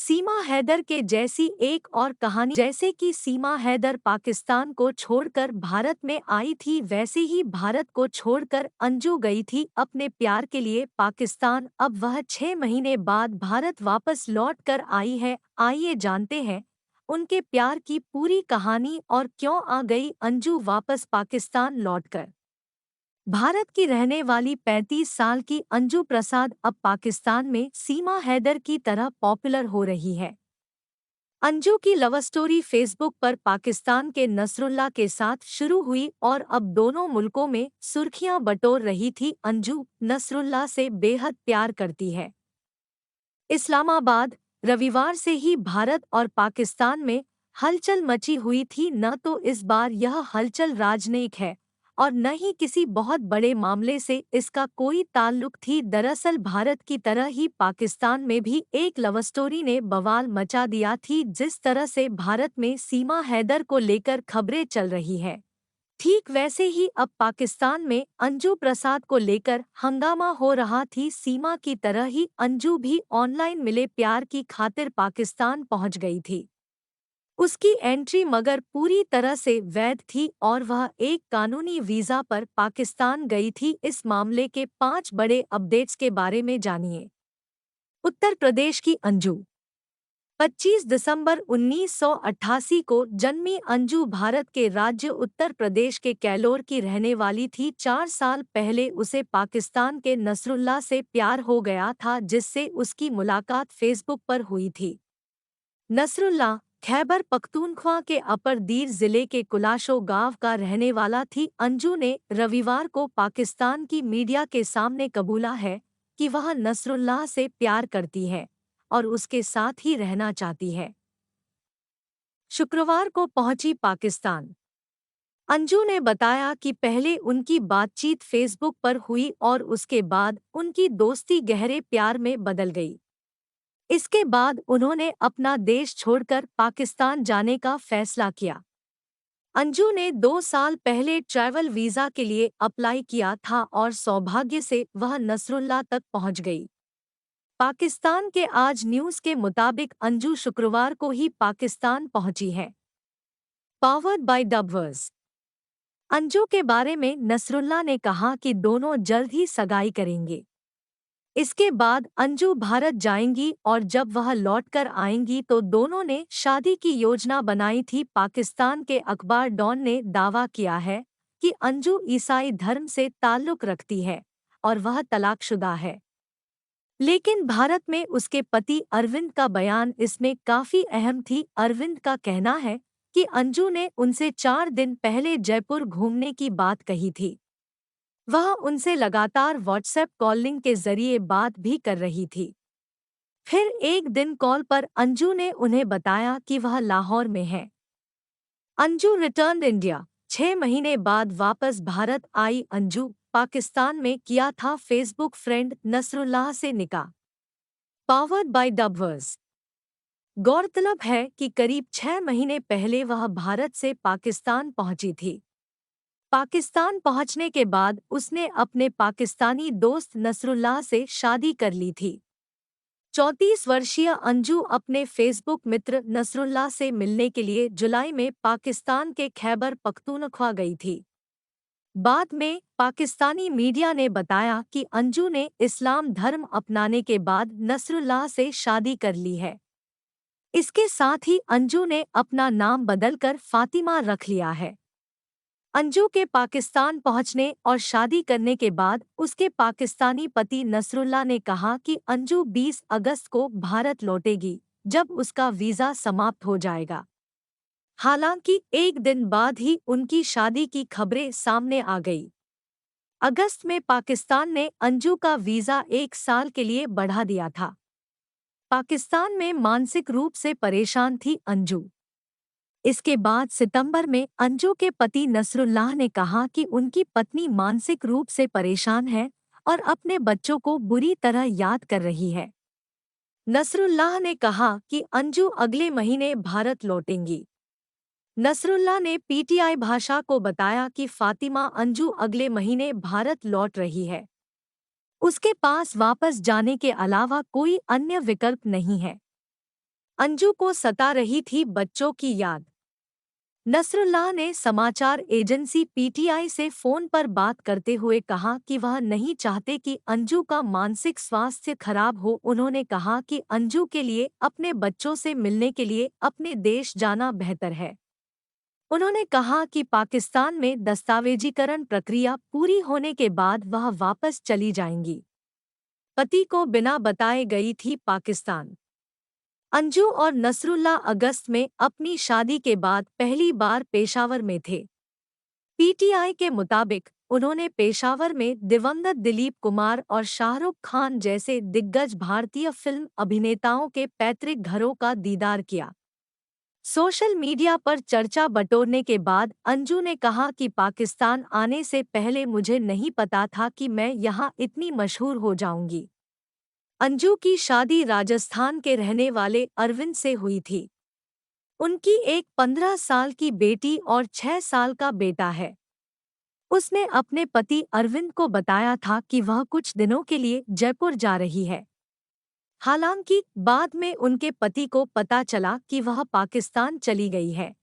सीमा हैदर के जैसी एक और कहानी। जैसे कि सीमा हैदर पाकिस्तान को छोड़कर भारत में आई थी, वैसे ही भारत को छोड़कर अंजू गई थी अपने प्यार के लिए पाकिस्तान। अब वह 6 महीने बाद भारत वापस लौट कर आई है। आइए जानते हैं उनके प्यार की पूरी कहानी और क्यों आ गई अंजू वापस पाकिस्तान लौटकर। भारत की रहने वाली 35 साल की अंजू प्रसाद अब पाकिस्तान में सीमा हैदर की तरह पॉपुलर हो रही है। अंजू की लव स्टोरी फेसबुक पर पाकिस्तान के नसरुल्ला के साथ शुरू हुई और अब दोनों मुल्कों में सुर्खियां बटोर रही थी। अंजू नसरुल्ला से बेहद प्यार करती है। इस्लामाबाद, रविवार से ही भारत और पाकिस्तान में हलचल मची हुई थी। न तो इस बार यह हलचल राजनयिक है और न ही किसी बहुत बड़े मामले से इसका कोई ताल्लुक थी। दरअसल भारत की तरह ही पाकिस्तान में भी एक लव स्टोरी ने बवाल मचा दिया थी। जिस तरह से भारत में सीमा हैदर को लेकर खबरें चल रही है, ठीक वैसे ही अब पाकिस्तान में अंजू प्रसाद को लेकर हंगामा हो रहा थी। सीमा की तरह ही अंजू भी ऑनलाइन मिले प्यार की खातिर पाकिस्तान पहुंच गई थी। उसकी एंट्री मगर पूरी तरह से वैध थी और वह एक कानूनी वीजा पर पाकिस्तान गई थी। इस मामले के 5 बड़े अपडेट्स के बारे में जानिए। उत्तर प्रदेश की अंजू 25 दिसंबर 1988 को जन्मी अंजू भारत के राज्य उत्तर प्रदेश के कैलोर की रहने वाली थी। 4 साल पहले उसे पाकिस्तान के नसरुल्ला से प्यार हो गया था, जिससे उसकी मुलाकात फेसबुक पर हुई थी। नसरुल्ला खैबर पख्तूनख्वा के अपर दीर जिले के कुलाशो गांव का रहने वाला थी। अंजू ने रविवार को पाकिस्तान की मीडिया के सामने कबूला है कि वह नसरुल्लाह से प्यार करती है और उसके साथ ही रहना चाहती है। शुक्रवार को पहुंची पाकिस्तान, अंजू ने बताया कि पहले उनकी बातचीत फेसबुक पर हुई और उसके बाद उनकी दोस्ती गहरे प्यार में बदल गई। इसके बाद उन्होंने अपना देश छोड़कर पाकिस्तान जाने का फैसला किया। अंजू ने 2 साल पहले ट्रैवल वीज़ा के लिए अप्लाई किया था और सौभाग्य से वह नसरुल्ला तक पहुंच गई। पाकिस्तान के आज न्यूज़ के मुताबिक अंजू शुक्रवार को ही पाकिस्तान पहुंची है। Powered by डबवर्स। अंजू के बारे में नसरुल्ला ने कहा कि दोनों जल्द ही सगाई करेंगे। इसके बाद अंजू भारत जाएंगी और जब वह लौटकर आएंगी तो दोनों ने शादी की योजना बनाई थी। पाकिस्तान के अखबार डॉन ने दावा किया है कि अंजू ईसाई धर्म से ताल्लुक रखती है और वह तलाकशुदा है। लेकिन भारत में उसके पति अरविंद का बयान इसमें काफी अहम थी। अरविंद का कहना है कि अंजू ने उनसे 4 दिन पहले जयपुर घूमने की बात कही थी। वह उनसे लगातार व्हाट्सएप कॉलिंग के जरिए बात भी कर रही थी। फिर एक दिन कॉल पर अंजू ने उन्हें बताया कि वह लाहौर में है। Anju return India. 6 महीने बाद वापस भारत आई अंजू, पाकिस्तान में किया था फेसबुक फ्रेंड नसरुल्लाह से निकाह। Powered by Dubverse. गौरतलब है कि करीब 6 महीने पहले वह भारत से पाकिस्तान पहुंची थी। पाकिस्तान पहुंचने के बाद उसने अपने पाकिस्तानी दोस्त नसरुल्लाह से शादी कर ली थी। 34 वर्षीय अंजू अपने फेसबुक मित्र नसरुल्लाह से मिलने के लिए जुलाई में पाकिस्तान के खैबर पख्तूनख्वा गई थी। बाद में पाकिस्तानी मीडिया ने बताया कि अंजू ने इस्लाम धर्म अपनाने के बाद नसरुल्लाह से शादी कर ली है। इसके साथ ही अंजू ने अपना नाम बदलकर फातिमा रख लिया है। अंजू के पाकिस्तान पहुंचने और शादी करने के बाद उसके पाकिस्तानी पति नसरुल्ला ने कहा कि अंजू 20 अगस्त को भारत लौटेगी, जब उसका वीज़ा समाप्त हो जाएगा। हालांकि एक दिन बाद ही उनकी शादी की खबरें सामने आ गई। अगस्त में पाकिस्तान ने अंजू का वीज़ा 1 साल के लिए बढ़ा दिया था। पाकिस्तान में मानसिक रूप से परेशान थी अंजू। इसके बाद सितंबर में अंजू के पति नसरुल्लाह ने कहा कि उनकी पत्नी मानसिक रूप से परेशान है और अपने बच्चों को बुरी तरह याद कर रही है। नसरुल्लाह ने कहा कि अंजू अगले महीने भारत लौटेंगी। नसरुल्लाह ने पीटीआई भाषा को बताया कि फातिमा अंजू अगले महीने भारत लौट रही है। उसके पास वापस जाने के अलावा कोई अन्य विकल्प नहीं है। अंजू को सता रही थी बच्चों की याद। नसरुल्लाह ने समाचार एजेंसी पीटीआई से फोन पर बात करते हुए कहा कि वह नहीं चाहते कि अंजू का मानसिक स्वास्थ्य खराब हो। उन्होंने कहा कि अंजू के लिए अपने बच्चों से मिलने के लिए अपने देश जाना बेहतर है। उन्होंने कहा कि पाकिस्तान में दस्तावेजीकरण प्रक्रिया पूरी होने के बाद वह वापस चली जाएंगी। पति को बिना बताए गई थी पाकिस्तान। अंजू और नसरुल्लाह अगस्त में अपनी शादी के बाद पहली बार पेशावर में थे। पीटीआई के मुताबिक उन्होंने पेशावर में दिवंगत दिलीप कुमार और शाहरुख खान जैसे दिग्गज भारतीय फिल्म अभिनेताओं के पैतृक घरों का दीदार किया। सोशल मीडिया पर चर्चा बटोरने के बाद अंजू ने कहा कि पाकिस्तान आने से पहले मुझे नहीं पता था कि मैं यहाँ इतनी मशहूर हो जाऊंगी। अंजू की शादी राजस्थान के रहने वाले अरविंद से हुई थी। उनकी एक 15 साल की बेटी और 6 साल का बेटा है। उसने अपने पति अरविंद को बताया था कि वह कुछ दिनों के लिए जयपुर जा रही है। हालांकि बाद में उनके पति को पता चला कि वह पाकिस्तान चली गई है।